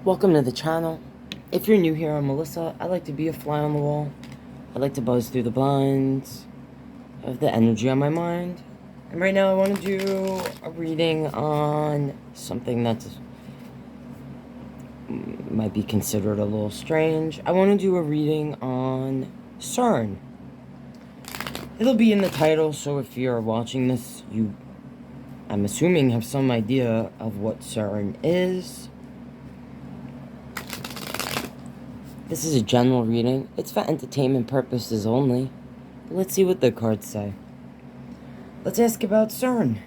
Welcome to the channel. If you're new here, I'm Melissa. I like to be a fly on the wall. I like to buzz through the blinds of the energy on my mind. And right now I want to do a reading on something that might be considered a little strange. I want to do a reading on Cern. It'll be in the title, so if you're watching this, I'm assuming, have some idea of what Cern is. This is a general reading. It's for entertainment purposes only. But let's see what the cards say. Let's ask about Cern.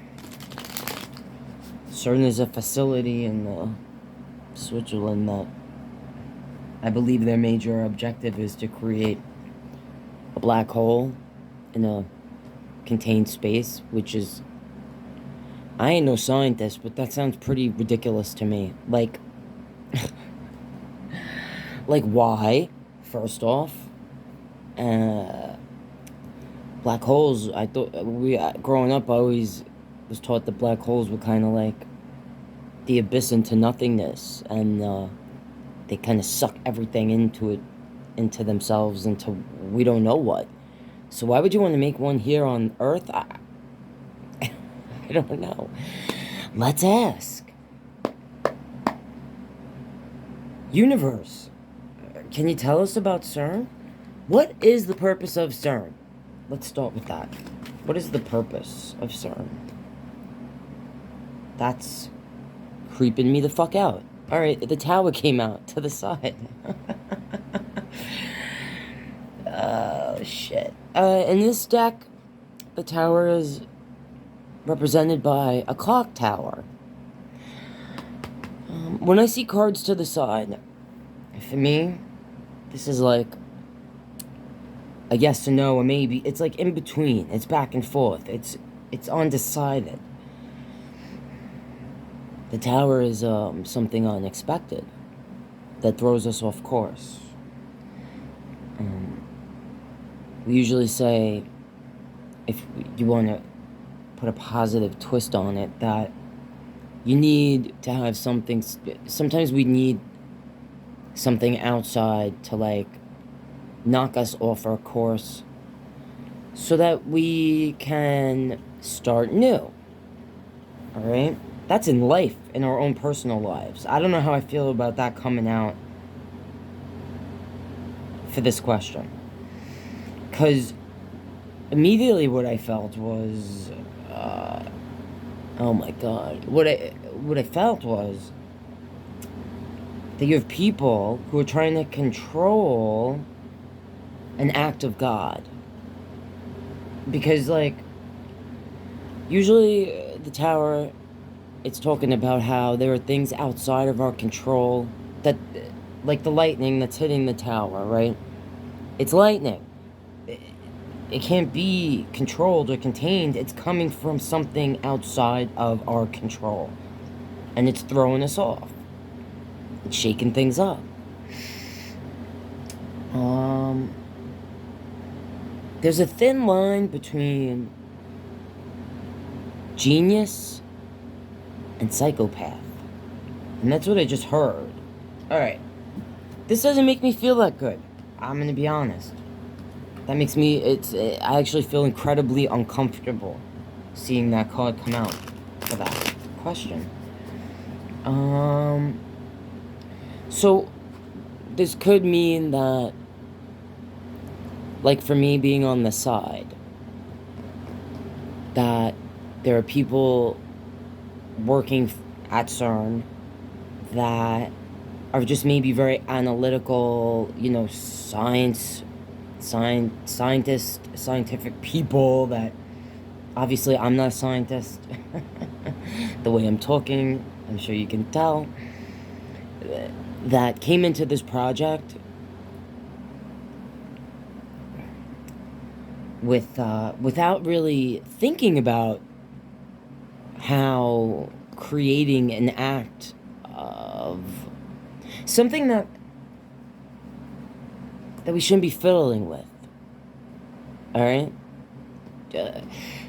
Cern is a facility in Switzerland that I believe their major objective is to create a black hole in a contained space, which is... I ain't no scientist, but that sounds pretty ridiculous to me. Like, why? First off, black holes. I thought growing up, I always was taught that black holes were kind of like the abyss into nothingness, and they kind of suck everything into themselves, into we don't know what. So why would you want to make one here on Earth? I don't know. Let's ask. Universe. Can you tell us about Cern? What is the purpose of Cern? Let's start with that. What is the purpose of Cern? That's creeping me the fuck out. Alright, the tower came out to the side. Oh, shit. In this deck, the tower is represented by a clock tower. When I see cards to the side, for me, this is like a yes or no, or maybe. It's like in between. It's back and forth. It's undecided. The tower is something unexpected that throws us off course. We usually say, if you want to put a positive twist on it, that you need to have something. Sometimes we need something outside to like knock us off our course so that we can start new. Alright? That's in life, in our own personal lives. I don't know how I feel about that coming out for this question. Because immediately what I felt was, oh my god. What I felt was that you have people who are trying to control an act of God. Because, like, usually the tower, it's talking about how there are things outside of our control that, like the lightning that's hitting the tower, right? It's lightning. It can't be controlled or contained. It's coming from something outside of our control. And it's throwing us off. It's shaking things up. There's a thin line between genius and psychopath. And that's what I just heard. Alright. This doesn't make me feel that good. I'm gonna be honest. That makes me, I actually feel incredibly uncomfortable seeing that card come out for that question. So, this could mean that, like for me being on the side, that there are people working at Cern that are just maybe very analytical, you know, scientific people that, obviously I'm not a scientist. The way I'm talking, I'm sure you can tell, that came into this project without really thinking about how creating an act of something that we shouldn't be fiddling with. Alright?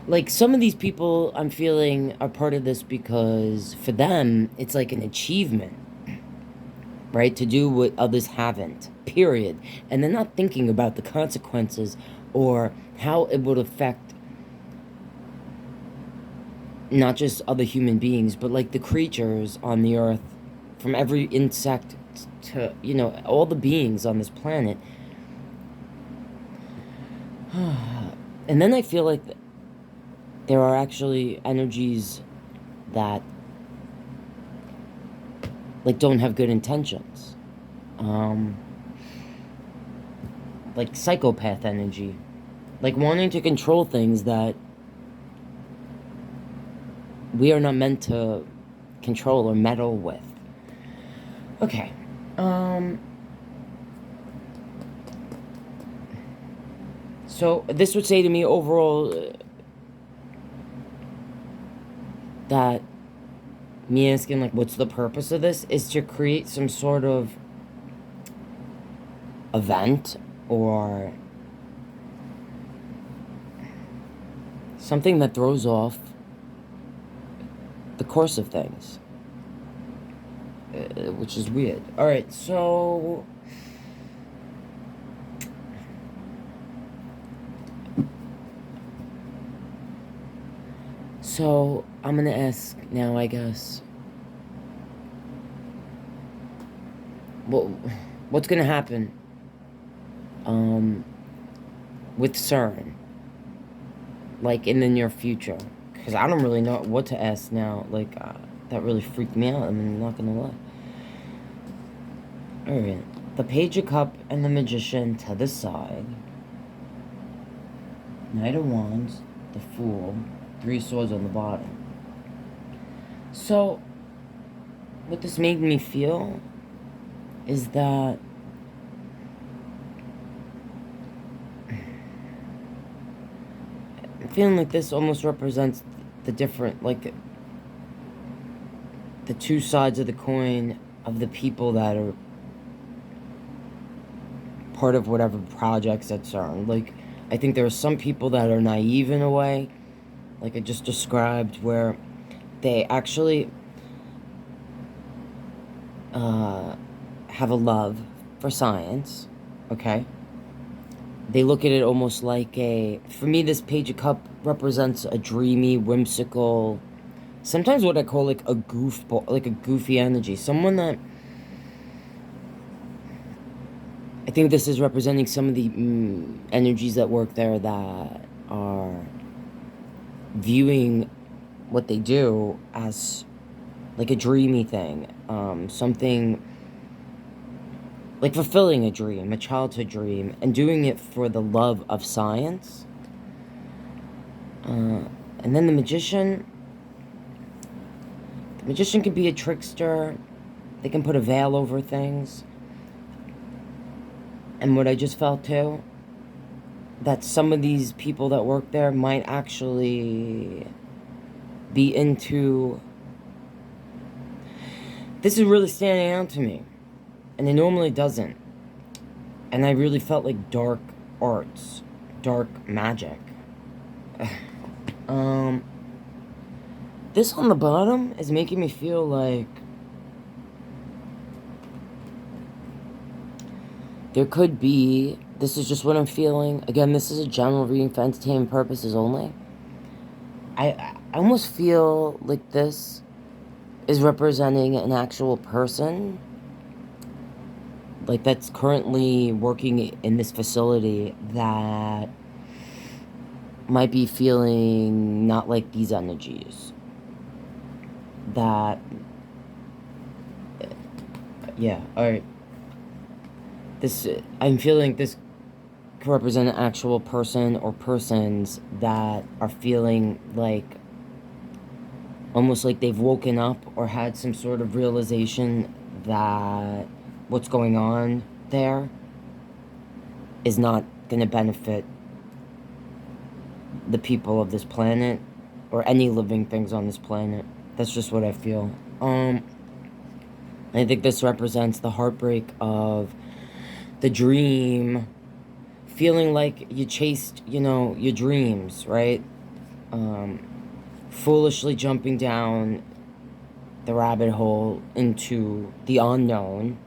Like, some of these people I'm feeling are part of this because for them it's like an achievement. right? To do what others haven't, period. And they're not thinking about the consequences or how it would affect not just other human beings, but like the creatures on the earth, from every insect to, you know, all the beings on this planet. And then I feel like there are actually energies that like don't have good intentions. Like psychopath energy. Like wanting to control things that we are not meant to control or meddle with. Okay. So this would say to me overall that me asking like what's the purpose of this is to create some sort of event or something that throws off the course of things, which is weird. All right, so I'm gonna ask now, I guess, what's gonna happen with Cern, like in the near future? Because I don't really know what to ask now. Like that really freaked me out. I'm not gonna lie. All right, the Page of Cups and the Magician to the side. Knight of Wands, the Fool, 3 Swords on the bottom. So, what this made me feel is that I'm feeling like this almost represents the different, like, the two sides of the coin of the people that are part of whatever projects at Cern. Like, I think there are some people that are naive in a way, like I just described, where they actually have a love for science, okay? They look at it almost like for me, this Page of Cups represents a dreamy, whimsical, sometimes what I call like a goofball, like a goofy energy. Someone that, I think this is representing some of the energies that work there that are viewing what they do as like a dreamy thing, something like fulfilling a dream, a childhood dream, and doing it for the love of science. And then the magician can be a trickster. They can put a veil over things. And what I just felt too, that some of these people that work there might actually be into, this is really standing out to me, and it normally doesn't. And I really felt like dark arts, dark magic. This on the bottom is making me feel like there could be, this is just what I'm feeling. Again, this is a general reading for entertainment purposes only. I almost feel like this is representing an actual person, like that's currently working in this facility, that might be feeling not like these energies. That, yeah, alright. This, I'm feeling this could represent an actual person or persons that are feeling like, almost like they've woken up or had some sort of realization that what's going on there is not going to benefit the people of this planet or any living things on this planet. That's just what I feel. I think this represents the heartbreak of the dream, feeling like you chased, you know, your dreams, right? Foolishly jumping down the rabbit hole into the unknown,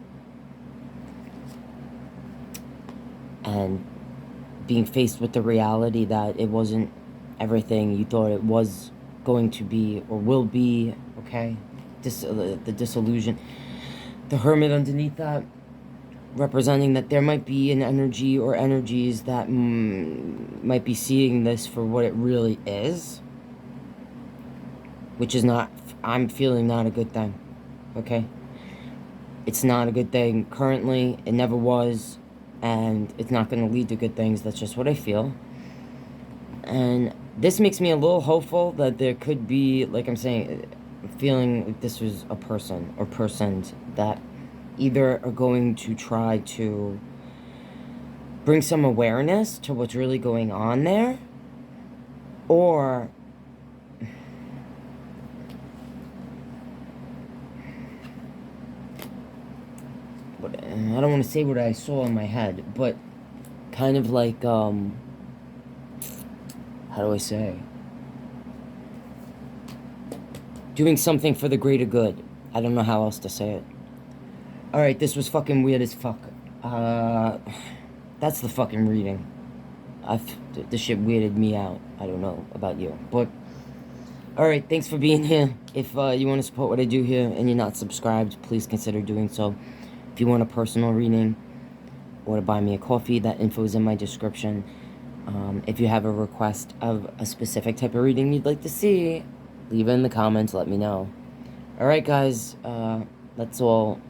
and being faced with the reality that it wasn't everything you thought it was going to be or will be, okay? The disillusion. The Hermit underneath that, representing that there might be an energy or energies that might be seeing this for what it really is, which is not, I'm feeling not a good thing, okay? It's not a good thing currently, it never was, and it's not going to lead to good things. That's just what I feel. And this makes me a little hopeful that there could be, like I'm saying, feeling like this was a person or persons that either are going to try to bring some awareness to what's really going on there, or I don't want to say what I saw in my head, but kind of like, how do I say? Doing something for the greater good. I don't know how else to say it. Alright, this was fucking weird as fuck. That's the fucking reading. This shit weirded me out. I don't know about you, but... Alright, thanks for being here. If you want to support what I do here and you're not subscribed, please consider doing so. If you want a personal reading or to buy me a coffee, that info is in my description. If you have a request of a specific type of reading you'd like to see, leave it in the comments, let me know. Alright guys, let's all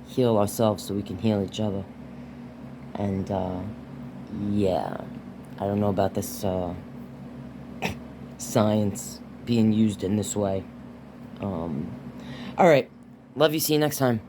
heal ourselves so we can heal each other. And, yeah. I don't know about this, science being used in this way. Alright. Love you, see you next time.